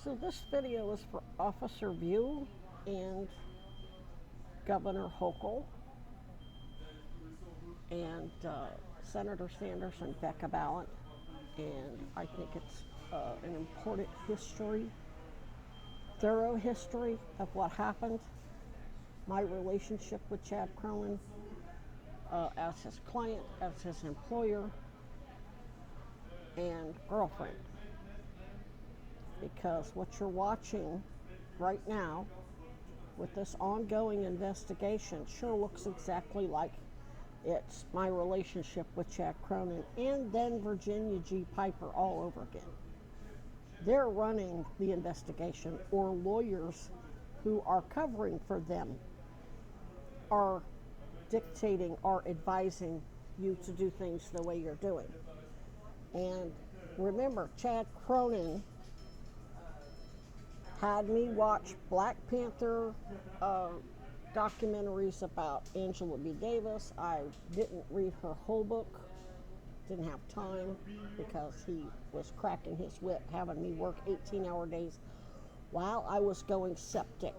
So this video is for Officer View and Governor Hochul and Senator Sanders and Becca Ballant. And I think it's an important history, thorough history of what happened, my relationship with Chad Cronin as his client, as his employer, and girlfriend. Because what you're watching right now with this ongoing investigation sure looks exactly like it's my relationship with Chad Cronin and then Virginia G. Piper all over again. They're running the investigation, or lawyers who are covering for them are dictating or advising you to do things the way you're doing. And remember, Chad Cronin had me watch Black Panther documentaries about Angela B. Davis. I didn't read her whole book, didn't have time because he was cracking his whip, having me work 18-hour days while I was going septic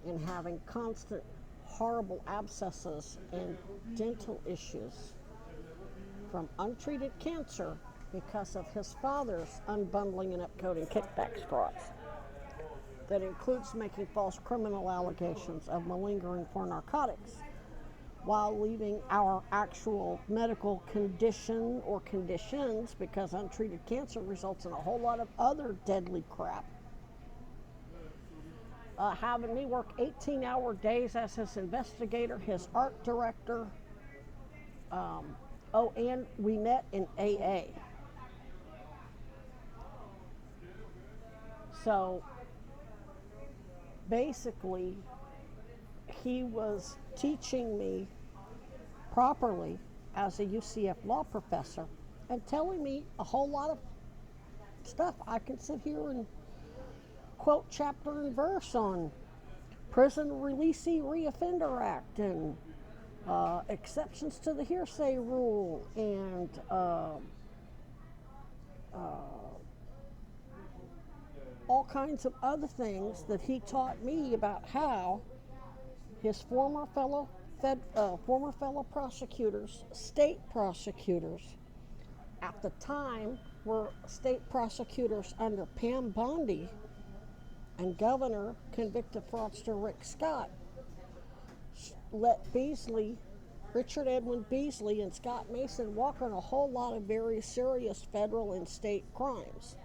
and having constant horrible abscesses and dental issues from untreated cancer because of his father's unbundling and upcoding kickback frauds. That includes making false criminal allegations of malingering for narcotics while leaving our actual medical condition or conditions, because untreated cancer results in a whole lot of other deadly crap. Having me work 18-hour days as his investigator, his art director. And we met in AA. So basically, he was teaching me properly as a UCF law professor and telling me a whole lot of stuff. I can sit here and quote chapter and verse on Prison Releasee Reoffender Act and exceptions to the hearsay rule and all kinds of other things that he taught me about how his former fellow prosecutors, state prosecutors, at the time were state prosecutors under Pam Bondi and Governor convicted fraudster Rick Scott, let Richard Edwin Beasley and Scott Mason walk on a whole lot of very serious federal and state crimes.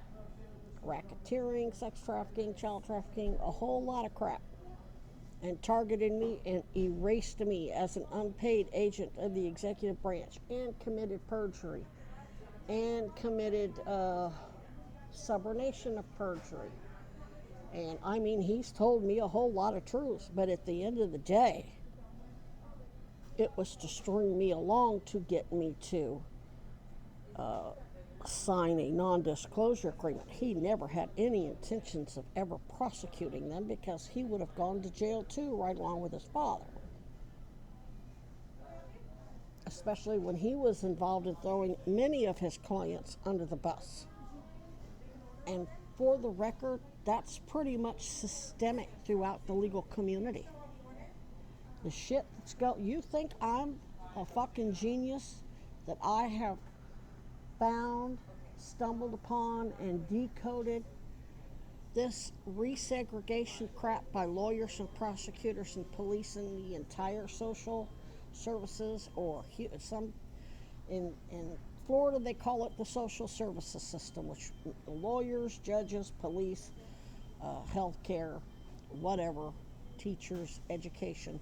Racketeering, sex trafficking, child trafficking, a whole lot of crap. And targeted me and erased me as an unpaid agent of the executive branch and committed perjury and committed subornation of perjury. And I mean, he's told me a whole lot of truths, but at the end of the day, it was to string me along to get me to sign a non-disclosure agreement. He never had any intentions of ever prosecuting them because he would have gone to jail too, right along with his father. Especially when he was involved in throwing many of his clients under the bus. And for the record, that's pretty much systemic throughout the legal community. The shit that's going, you think I'm a fucking genius that I have found, stumbled upon, and decoded this resegregation crap by lawyers and prosecutors and police in the entire social services, or some in Florida they call it the social services system, which lawyers, judges, police, healthcare, whatever, teachers, education,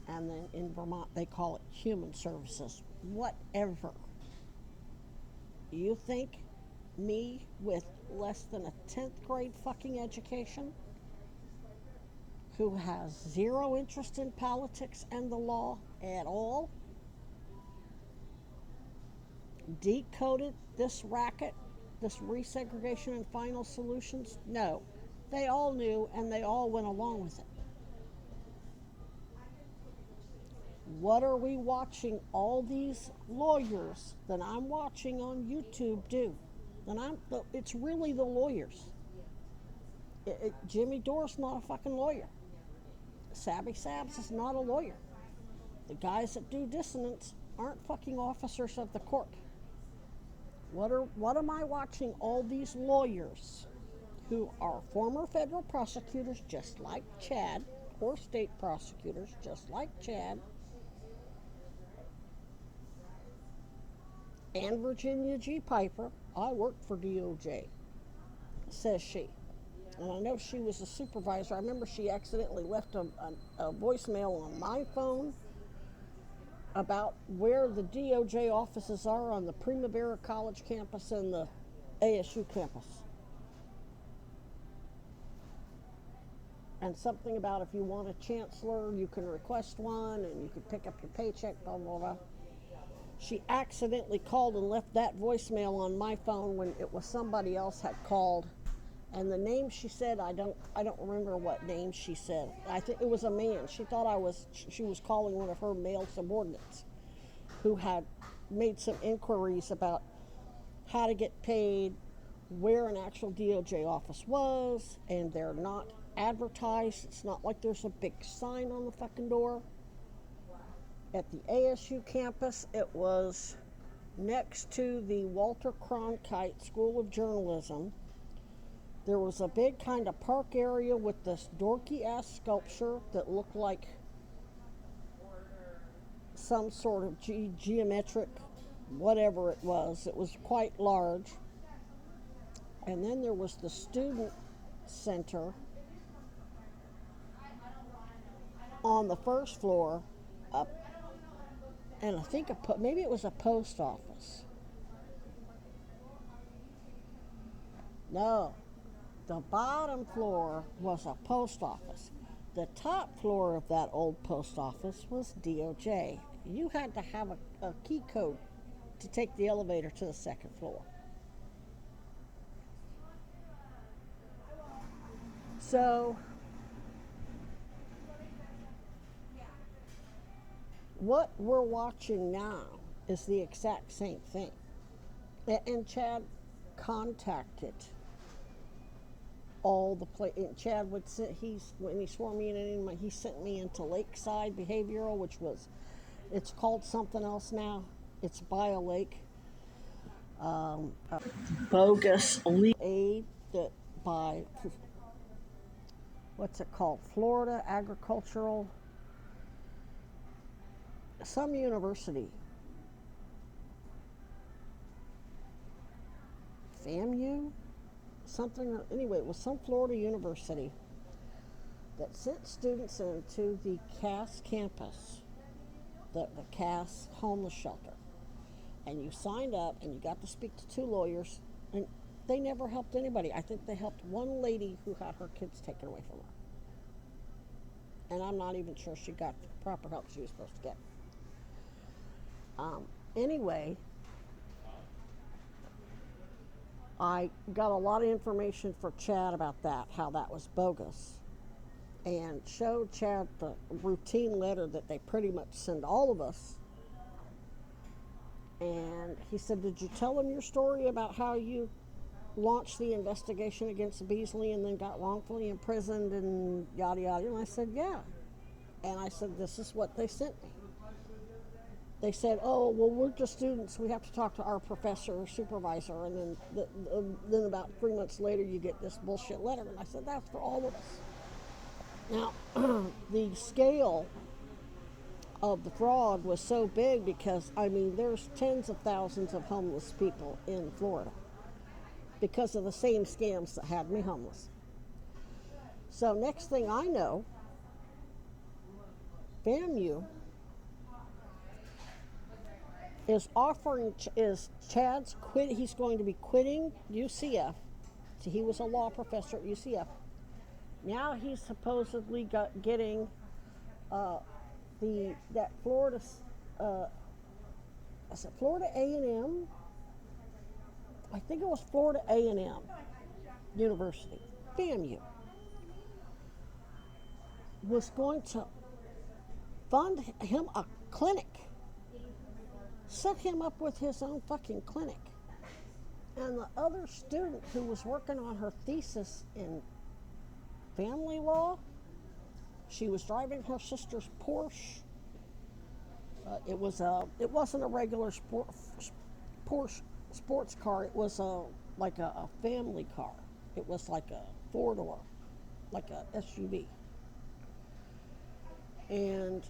and then in Vermont they call it human services, whatever. You think me with less than a 10th grade fucking education, who has zero interest in politics and the law at all, decoded this racket, this resegregation and final solutions? No. They all knew and they all went along with it. What are we watching all these lawyers that I'm watching on YouTube do? It's really the lawyers. Jimmy Dore's not a fucking lawyer. Sabby Sabs is not a lawyer. The guys that do dissonance aren't fucking officers of the court. What am I watching all these lawyers who are former federal prosecutors just like Chad, or state prosecutors just like Chad, and Virginia G. Piper? I worked for DOJ, says she. And I know she was a supervisor. I remember she accidentally left a voicemail on my phone about where the DOJ offices are on the Primavera College campus and the ASU campus. And something about if you want a chancellor, you can request one and you can pick up your paycheck, blah, blah, blah. She accidentally called and left that voicemail on my phone when it was somebody else had called. And the name she said, I don't remember what name she said. I think it was a man. She thought she was calling one of her male subordinates who had made some inquiries about how to get paid, where an actual DOJ office was, and they're not advertised. It's not like there's a big sign on the fucking door. At the ASU campus, it was next to the Walter Cronkite School of Journalism. There was a big kind of park area with this dorky-ass sculpture that looked like some sort of geometric, whatever it was. It was quite large. And then there was the student center on the first floor up, and I think maybe it was a post office. No. The bottom floor was a post office. The top floor of that old post office was DOJ. You had to have a key code to take the elevator to the second floor. So, what we're watching now is the exact same thing. And Chad contacted all the Chad would sit. When he swore me in, he sent me into Lakeside Behavioral, it's called something else now. It's by a lake. Bogus aid that by what's it called? Florida Agricultural, some university. FAMU? Something, anyway, it was some Florida university that sent students into the Cass campus, the Cass homeless shelter. And you signed up and you got to speak to two lawyers, and they never helped anybody. I think they helped one lady who had her kids taken away from her. And I'm not even sure she got the proper help she was supposed to get. Anyway, I got a lot of information for Chad about that, how that was bogus, and showed Chad the routine letter that they pretty much send all of us. And he said, did you tell him your story about how you launched the investigation against Beasley and then got wrongfully imprisoned and yada yada? And I said, yeah. And I said, this is what they sent me. They said, oh, well, we're just students. We have to talk to our professor or supervisor. And then about 3 months later, you get this bullshit letter. And I said, that's for all of us. Now, the scale of the fraud was so big because, I mean, there's tens of thousands of homeless people in Florida because of the same scams that had me homeless. So next thing I know, FAMU is Chad's quit. He's going to be quitting UCF. So he was a law professor at UCF. Now he's supposedly getting that Florida, is it Florida A&M? I think it was Florida A&M University, FAMU, was going to fund him a clinic. Set him up with his own fucking clinic. And the other student who was working on her thesis in family law. She was driving her sister's Porsche. It wasn't a regular Porsche sports car. It was like a family car. It was like a four-door, like a SUV. And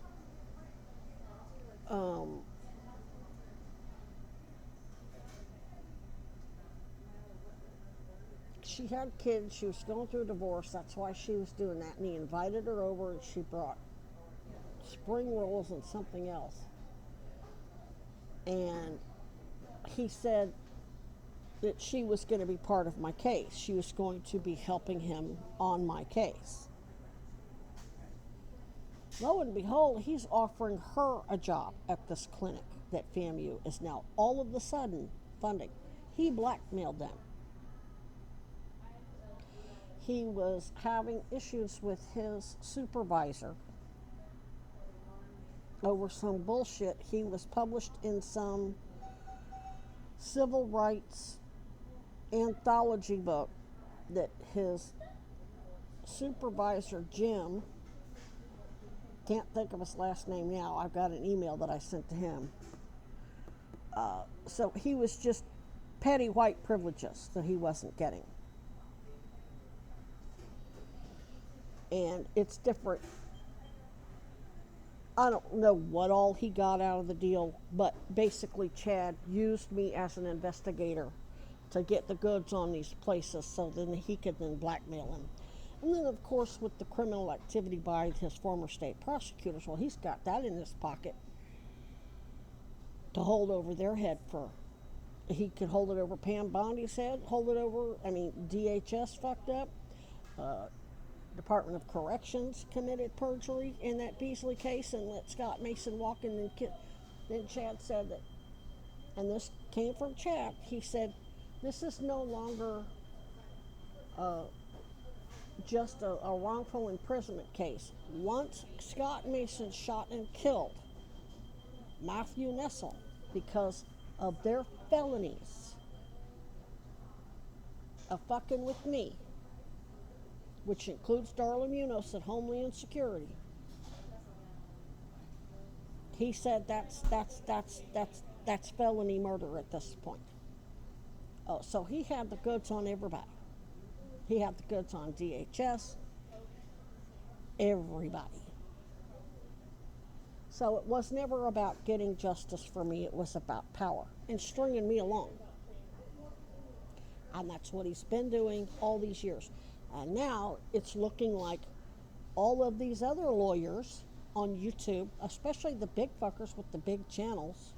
she had kids. She was going through a divorce. That's why she was doing that. And he invited her over, and she brought spring rolls and something else. And he said that she was going to be part of my case. She was going to be helping him on my case. Lo and behold, he's offering her a job at this clinic that FAMU is now all of a sudden funding. He blackmailed them. He was having issues with his supervisor over some bullshit. He was published in some civil rights anthology book that his supervisor, Jim, can't think of his last name now. I've got an email that I sent to him. So he was just petty white privileges that he wasn't getting. And it's different. I don't know what all he got out of the deal, but basically Chad used me as an investigator to get the goods on these places so then he could then blackmail him. And then, of course, with the criminal activity by his former state prosecutors, well, he's got that in his pocket to hold over their head for. He could hold it over Pam Bondi's head, hold it over, DHS fucked up. Department of Corrections committed perjury in that Beasley case and let Scott Mason walk in. And then Chad said that, and this came from Chad, he said, this is no longer just a wrongful imprisonment case. Once Scott Mason shot and killed Matthew Nessel because of their felonies of fucking with me, which includes Darla Munoz at Homeland Security. He said that's felony murder at this point. Oh, so he had the goods on everybody. He had the goods on DHS, everybody. So it was never about getting justice for me. It was about power and stringing me along. And that's what he's been doing all these years. And now it's looking like all of these other lawyers on YouTube, especially the big fuckers with the big channels,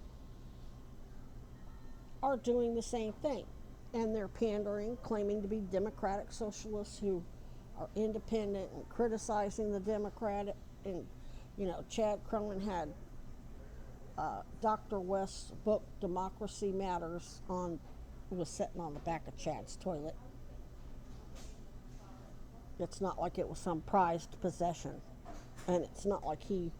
are doing the same thing. And they're pandering, claiming to be democratic socialists who are independent and criticizing the Democratic. And, Chad Cronin had Dr. West's book, Democracy Matters, was sitting on the back of Chad's toilet. It's not like it was some prized possession. And it's not like the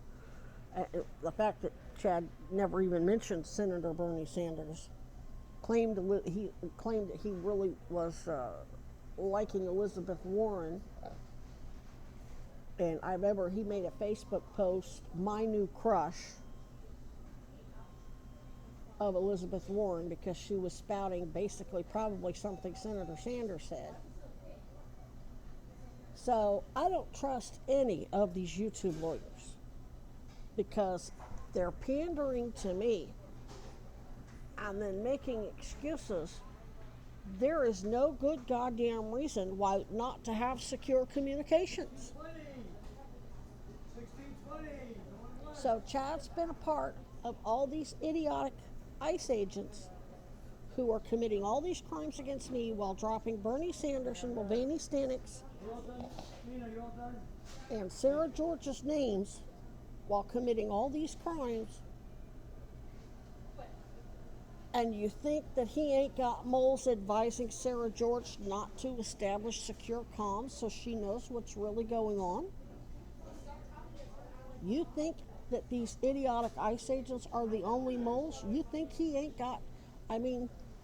fact that Chad never even mentioned Senator Bernie Sanders, claimed that he really was liking Elizabeth Warren. And I remember he made a Facebook post, my new crush, of Elizabeth Warren, because she was spouting basically probably something Senator Sanders said. So I don't trust any of these YouTube lawyers because they're pandering to me and then making excuses. There is no good goddamn reason why not to have secure communications. So Chad's been a part of all these idiotic ICE agents who are committing all these crimes against me while dropping Bernie Sanders and Mulvaney Stanix and Sarah George's names while committing all these crimes. And you think that he ain't got moles advising Sarah George not to establish secure comms so she knows what's really going on? You think that these idiotic ICE agents are the only moles? You think he ain't got...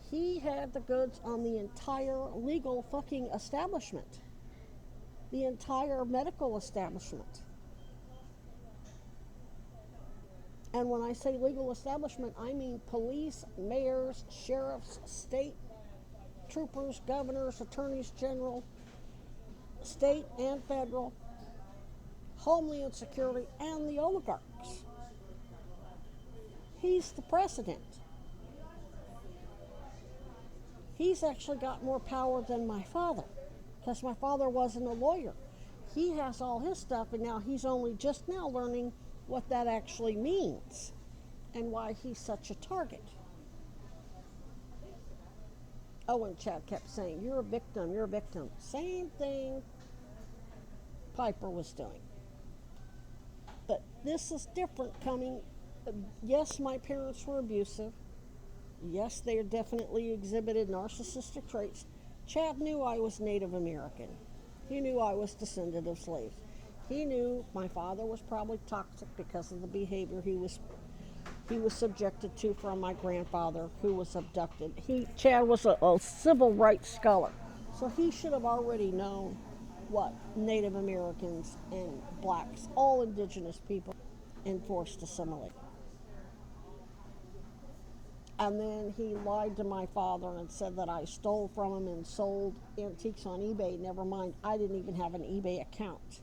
he had the goods on the entire legal fucking establishment. the entire medical establishment. And when I say legal establishment, I mean police, mayors, sheriffs, state troopers, governors, attorneys general, state and federal, Homeland Security, and the oligarchs. He's the president. He's actually got more power than my father, because my father wasn't a lawyer. He has all his stuff, and now he's only just now learning what that actually means and why he's such a target. Oh, and Chad kept saying, you're a victim, you're a victim. Same thing Piper was doing. But this is different coming. Yes, my parents were abusive. Yes, they definitely exhibited narcissistic traits. Chad knew I was Native American. He knew I was descendant of slaves. He knew my father was probably toxic because of the behavior he was subjected to from my grandfather, who was abducted. Chad was a civil rights scholar, so he should have already known what Native Americans and blacks, all indigenous people, enforced assimilate. And then he lied to my father and said that I stole from him and sold antiques on eBay. Never mind, I didn't even have an eBay account.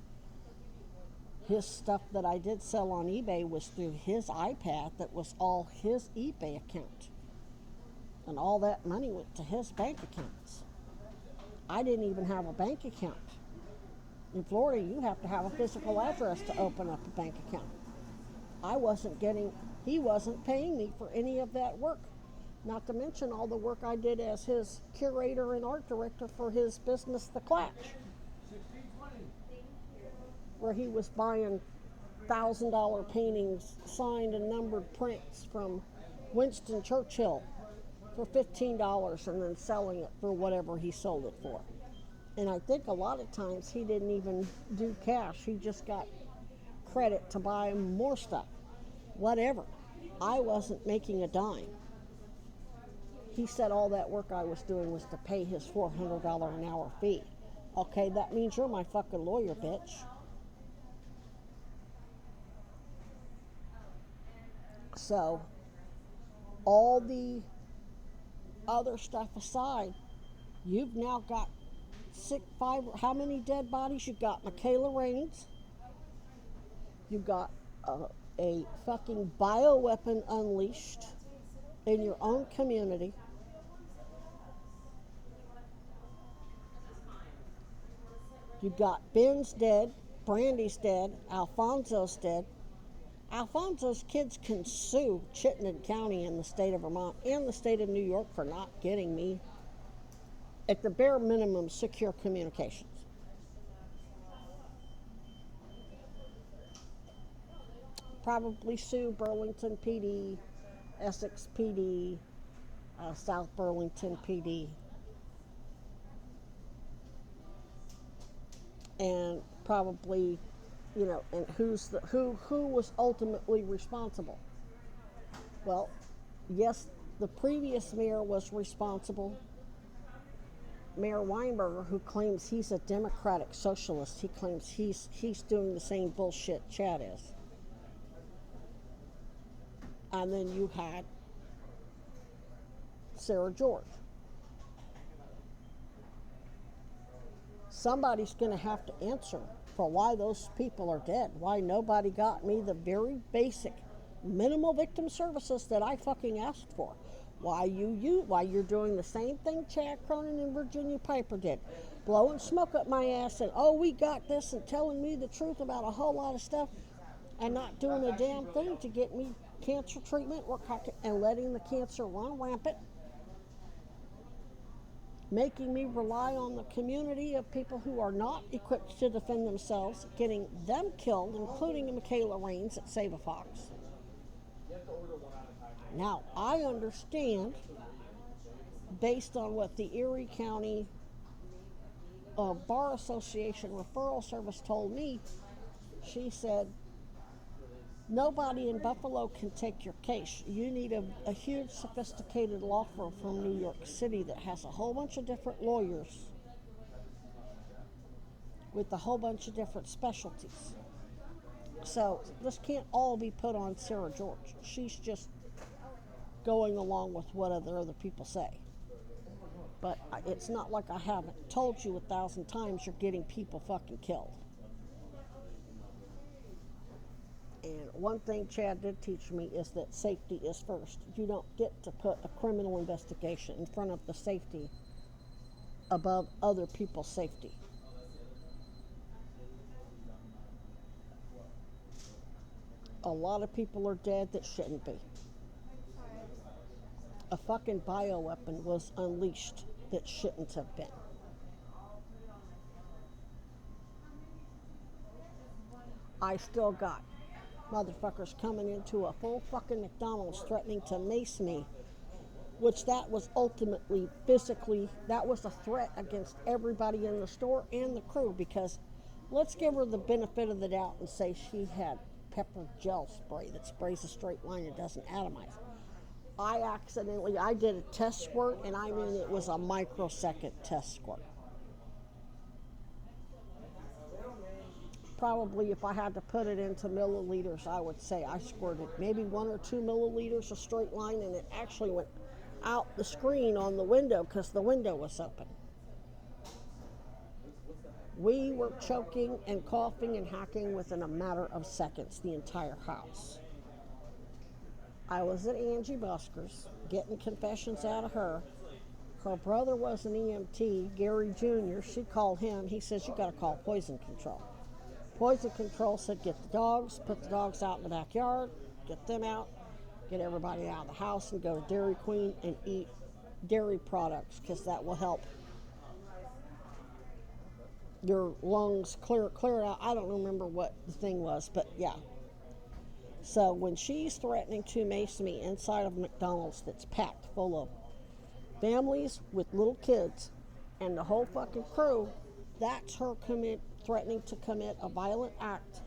His stuff that I did sell on eBay was through his iPad that was all his eBay account. And all that money went to his bank accounts. I didn't even have a bank account. In Florida, you have to have a physical address to open up a bank account. He wasn't paying me for any of that work. Not to mention all the work I did as his curator and art director for his business, The Clash, where he was buying $1,000 paintings, signed and numbered prints from Winston Churchill for $15 and then selling it for whatever he sold it for. And I think a lot of times he didn't even do cash. He just got credit to buy more stuff. Whatever. I wasn't making a dime. He said all that work I was doing was to pay his $400 an hour fee. Okay, that means you're my fucking lawyer, bitch. So, all the other stuff aside, you've now got how many dead bodies? You've got Michaela Raines. You've got a fucking bioweapon unleashed in your own community. You've got Ben's dead, Brandy's dead, Alfonso's dead. Alfonso's kids can sue Chittenden County in the state of Vermont and the state of New York for not getting me, at the bare minimum, secure communications. Probably sue Burlington PD, Essex PD, South Burlington PD. And probably, and who was ultimately responsible? Well, yes, the previous mayor was responsible. Mayor Weinberger, who claims he's a democratic socialist, he claims he's doing the same bullshit Chad is. And then you had Sarah George. Somebody's going to have to answer for why those people are dead, why nobody got me the very basic minimal victim services that I fucking asked for. Why you're doing the same thing Chad Cronin and Virginia Piper did, blowing smoke up my ass and, oh, we got this, and telling me the truth about a whole lot of stuff, and not doing a damn thing to get me cancer treatment and letting the cancer run rampant, making me rely on the community of people who are not equipped to defend themselves, getting them killed, including Michaela Raines at Save a Fox. Now, I understand, based on what the Erie County Bar Association Referral Service told me, she said, nobody in Buffalo can take your case. You need a huge, sophisticated law firm from New York City that has a whole bunch of different lawyers with a whole bunch of different specialties. So this can't all be put on Sarah George. She's just going along with what other people say. But it's not like I haven't told you 1,000 times you're getting people fucking killed. And one thing Chad did teach me is that safety is first. You don't get to put a criminal investigation in front of the safety above other people's safety. A lot of people are dead that shouldn't be. A fucking bioweapon was unleashed that shouldn't have been. I still got motherfuckers coming into a full fucking McDonald's threatening to mace me, which that was ultimately physically, that was a threat against everybody in the store and the crew, because let's give her the benefit of the doubt and say she had pepper gel spray that sprays a straight line and doesn't atomize. I did a test squirt, and I mean it was a microsecond test squirt. Probably if I had to put it into milliliters, I would say I squirted maybe 1 or 2 milliliters of straight line, and it actually went out the screen on the window because the window was open. We were choking and coughing and hacking within a matter of seconds, the entire house. I was at Angie Busker's getting confessions out of her. Her brother was an EMT, Gary Jr. She called him. He says, you got to call poison control. Poison control said, get the dogs, put the dogs out in the backyard, get them out, get everybody out of the house, and go to Dairy Queen and eat dairy products, because that will help your lungs clear it out. I don't remember what the thing was, but yeah. So when she's threatening to mace me inside of McDonald's that's packed full of families with little kids and the whole fucking crew, that's her threatening to commit a violent act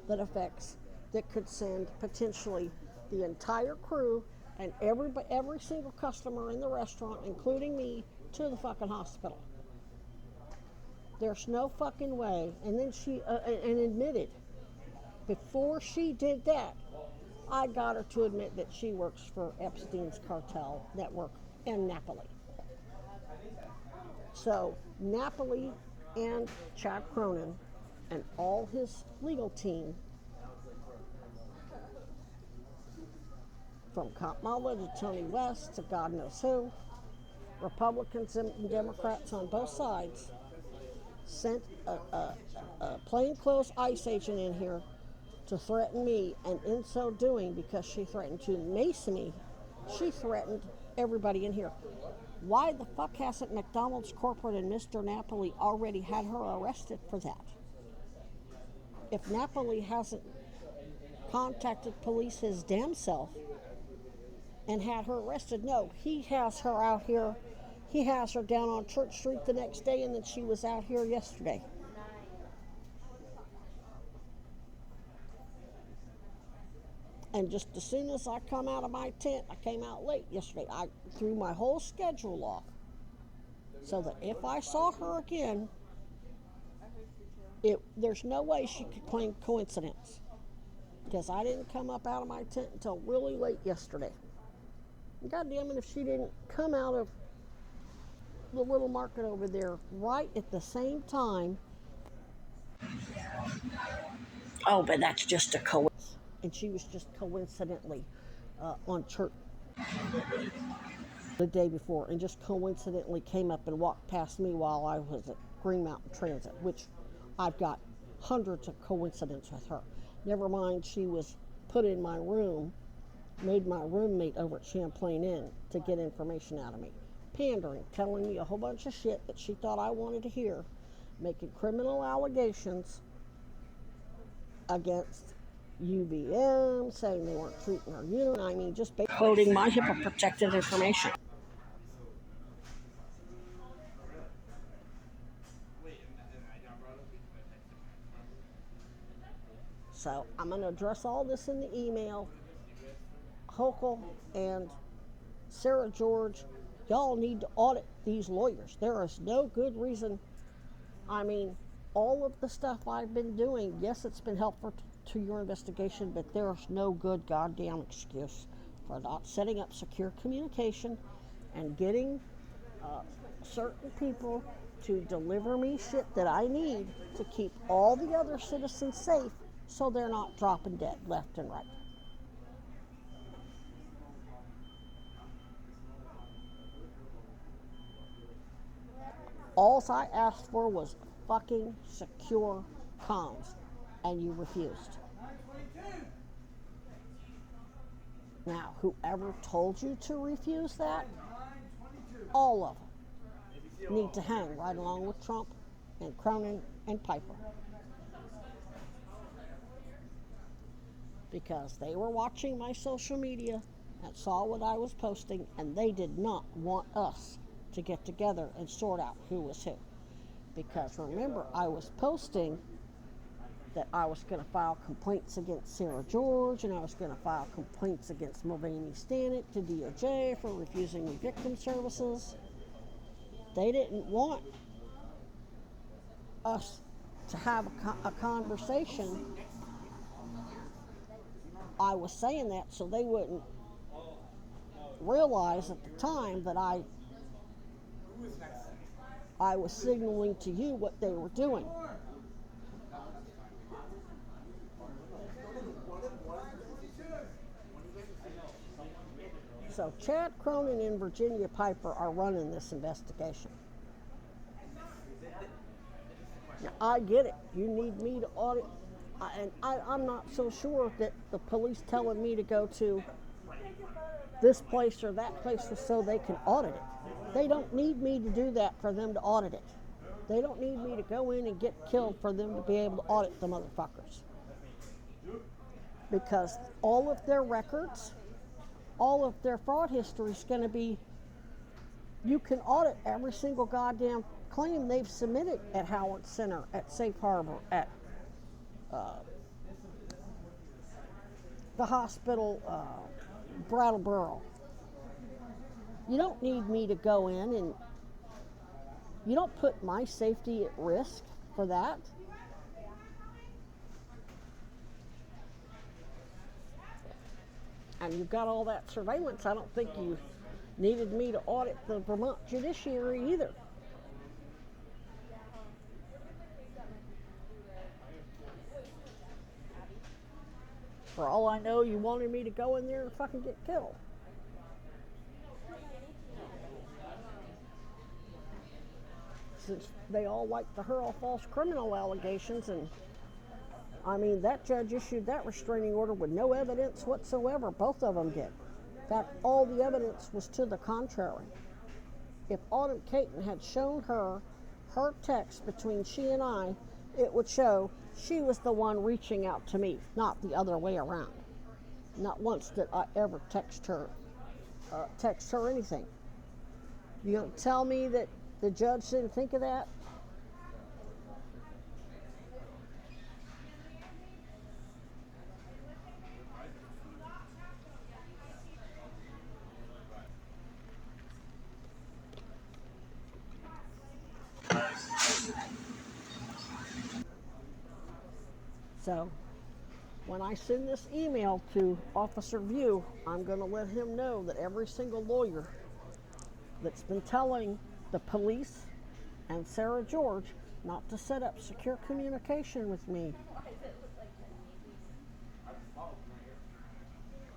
that could send potentially the entire crew and every single customer in the restaurant, including me, to the fucking hospital. There's no fucking way. And then she admitted, before she did that, I got her to admit that she works for Epstein's cartel network in Napoli. So Napoli and Chad Cronin and all his legal team, from Kamala to Tony West to God knows who, Republicans and Democrats on both sides, sent a plainclothes ICE agent in here to threaten me, and in so doing, because she threatened to mace me, she threatened everybody in here. Why the fuck hasn't McDonald's corporate and Mr. Napoli already had her arrested for that? If Napoli hasn't contacted police his damn self and had her arrested, no, he has her out here. He has her down on Church Street the next day, and then she was out here yesterday. And just as soon as I come out of my tent, I came out late yesterday, I threw my whole schedule off so that if I saw her again, there's no way she could claim coincidence, because I didn't come up out of my tent until really late yesterday. God damn it, if she didn't come out of the little market over there right at the same time. Oh, but that's just a coincidence. And she was just coincidentally on church the day before, and just coincidentally came up and walked past me while I was at Green Mountain Transit, which I've got hundreds of coincidences with her. Never mind, she was put in my room, made my roommate over at Champlain Inn to get information out of me. Pandering, telling me a whole bunch of shit that she thought I wanted to hear, making criminal allegations against UVM, saying they weren't treating her unit. I mean, just quoting my HIPAA-protected information. So I'm going to address all this in the email. Hochul and Sarah George, y'all need to audit these lawyers. There is no good reason. I mean, all of the stuff I've been doing, yes, it's been helpful to your investigation, but there's no good goddamn excuse for not setting up secure communication and getting certain people to deliver me shit that I need to keep all the other citizens safe so they're not dropping dead left and right. All I asked for was fucking secure comms, and you refused. Now, whoever told you to refuse that, all of them need to hang right along with Trump and Cronin and Piper. Because they were watching my social media and saw what I was posting, and they did not want us to get together and sort out who was who. Because remember, I was posting that I was going to file complaints against Sarah George, and I was going to file complaints against Mulvaney Stanek to DOJ for refusing me victim services. They didn't want us to have a conversation. I was saying that so they wouldn't realize at the time that I was signaling to you what they were doing. So Chad Cronin and Virginia Piper are running this investigation. Now, I get it. You need me to audit. I'm not so sure that the police telling me to go to this place or that place so they can audit it. They don't need me to do that for them to audit it. They don't need me to go in and get killed for them to be able to audit the motherfuckers. Because all of their records, all of their fraud history is going to be, you can audit every single goddamn claim they've submitted at Howard Center, at Safe Harbor, at the hospital, Brattleboro. You don't need me to go in, and you don't put my safety at risk for that. And you've got all that surveillance. I don't think you needed me to audit the Vermont judiciary either. For all I know, you wanted me to go in there and fucking get killed. Since they all like to hurl false criminal allegations, and I mean, that judge issued that restraining order with no evidence whatsoever. Both of them did. In fact, all the evidence was to the contrary. If Autumn Caton had shown her text between she and I, it would show she was the one reaching out to me, not the other way around. Not once did I ever text her anything. You don't tell me that the judge didn't think of that? So, when I send this email to Officer View, I'm going to let him know that every single lawyer that's been telling the police and Sarah George not to set up secure communication with me,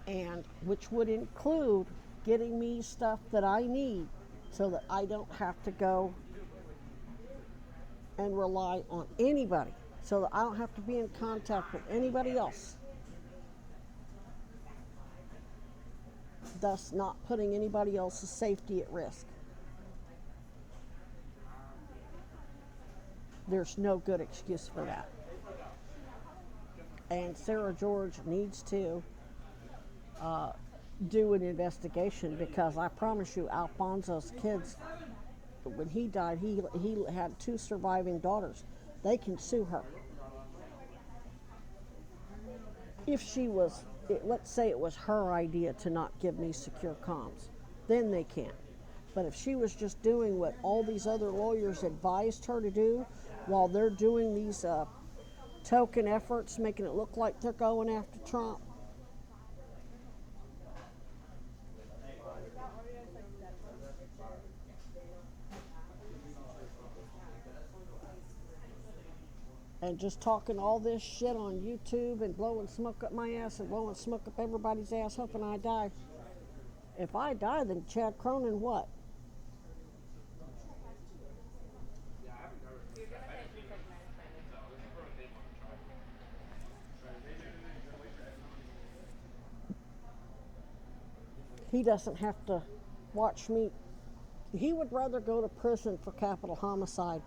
and which would include getting me stuff that I need so that I don't have to go and rely on anybody, so that I don't have to be in contact with anybody else, thus not putting anybody else's safety at risk. There's no good excuse for that. And Sarah George needs to do an investigation, because I promise you, Alfonso's kids, when he died, he had 2 surviving daughters. They can sue her. If she was, let's say it was her idea to not give me secure comms, then they can. But if she was just doing what all these other lawyers advised her to do, while they're doing these token efforts, making it look like they're going after Trump. And just talking all this shit on YouTube and blowing smoke up my ass and blowing smoke up everybody's ass, hoping I die. If I die, then Chad Cronin what? He doesn't have to watch me. He would rather go to prison for capital homicide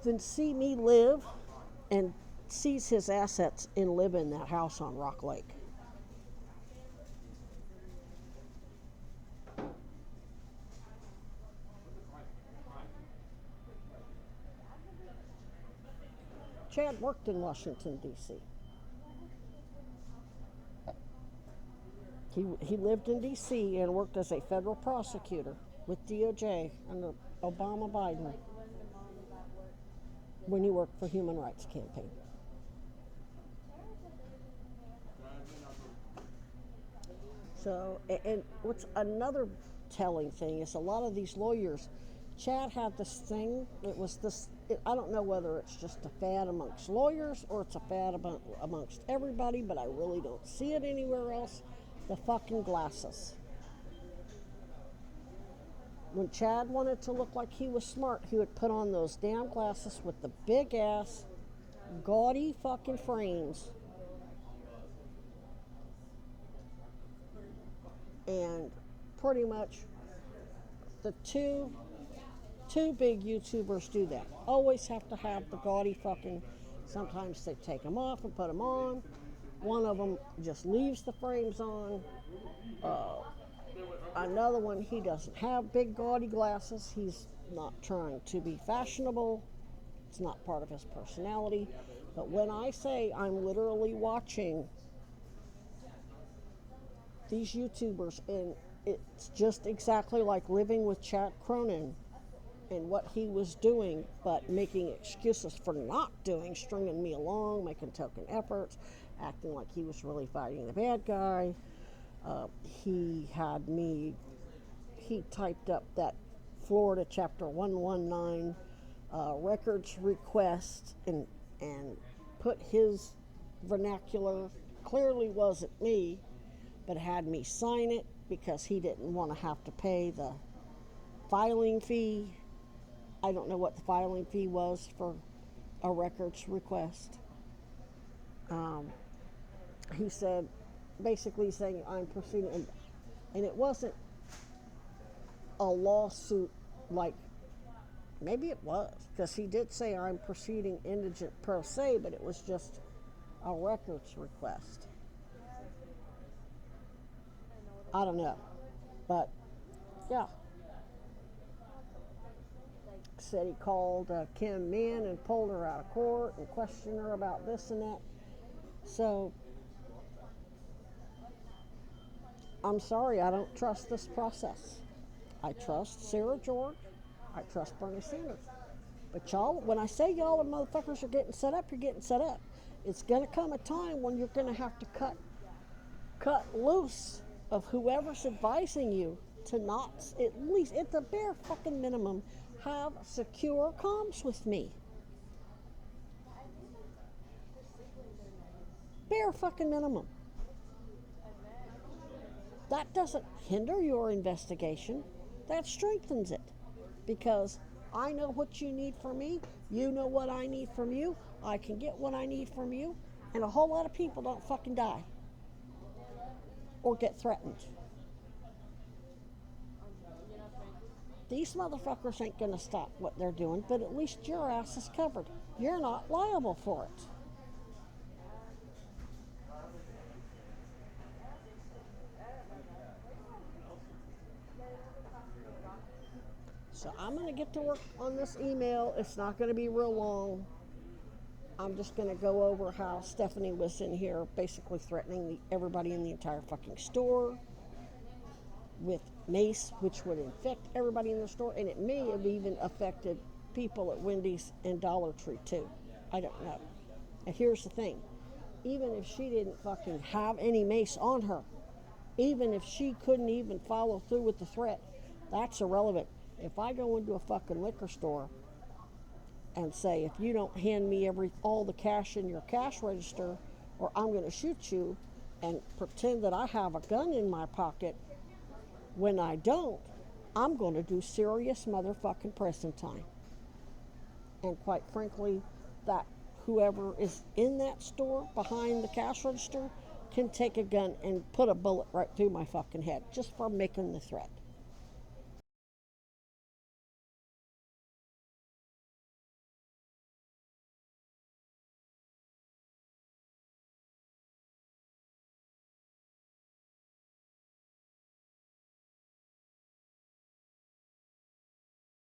than see me live and seize his assets and live in that house on Rock Lake. Chad worked in Washington, D.C. He lived in D.C. and worked as a federal prosecutor with DOJ under Obama Biden when he worked for Human Rights Campaign. So, and what's another telling thing is a lot of these lawyers, Chad had this thing, I don't know whether it's just a fad amongst lawyers or it's a fad amongst everybody, but I really don't see it anywhere else. The fucking glasses. When Chad wanted to look like he was smart, he would put on those damn glasses with the big ass, gaudy fucking frames. And pretty much the two big YouTubers do that. Always have to have the gaudy fucking, sometimes they take them off and put them on. One of them just leaves the frames on. Another one, he doesn't have big gaudy glasses. He's not trying to be fashionable. It's not part of his personality. But when I say I'm literally watching these YouTubers, and it's just exactly like living with Chad Cronin and what he was doing, but making excuses for not doing, stringing me along, making token efforts, acting like he was really fighting the bad guy. He typed up that Florida Chapter 119 records request and put his vernacular, clearly wasn't me, but had me sign it because he didn't want to have to pay the filing fee. I don't know what the filing fee was for a records request. He said, basically saying I'm proceeding, and it wasn't a lawsuit like, maybe it was, because he did say I'm proceeding indigent pro se, but it was just a records request. I don't know, but yeah. Said he called Kim Min and pulled her out of court and questioned her about this and that. So, I'm sorry, I don't trust this process. I trust Sarah George. I trust Bernie Sanders. But y'all, when I say y'all and motherfuckers are getting set up, you're getting set up. It's going to come a time when you're going to have to cut loose of whoever's advising you to not, at least at the bare fucking minimum, have secure comms with me. Bare fucking minimum. That doesn't hinder your investigation. That strengthens it. Because I know what you need from me. You know what I need from you. I can get what I need from you. And a whole lot of people don't fucking die. Or get threatened. These motherfuckers ain't gonna stop what they're doing, but at least your ass is covered. You're not liable for it. So I'm going to get to work on this email. It's not going to be real long. I'm just going to go over how Stephanie was in here basically threatening everybody in the entire fucking store with mace, which would infect everybody in the store, and it may have even affected people at Wendy's and Dollar Tree too. I don't know. And here's the thing. Even if she didn't fucking have any mace on her, even if she couldn't even follow through with the threat, that's irrelevant. If I go into a fucking liquor store and say, if you don't hand me all the cash in your cash register, or I'm going to shoot you, and pretend that I have a gun in my pocket, when I don't, I'm going to do serious motherfucking prison time. And quite frankly, that whoever is in that store behind the cash register can take a gun and put a bullet right through my fucking head just for making the threat.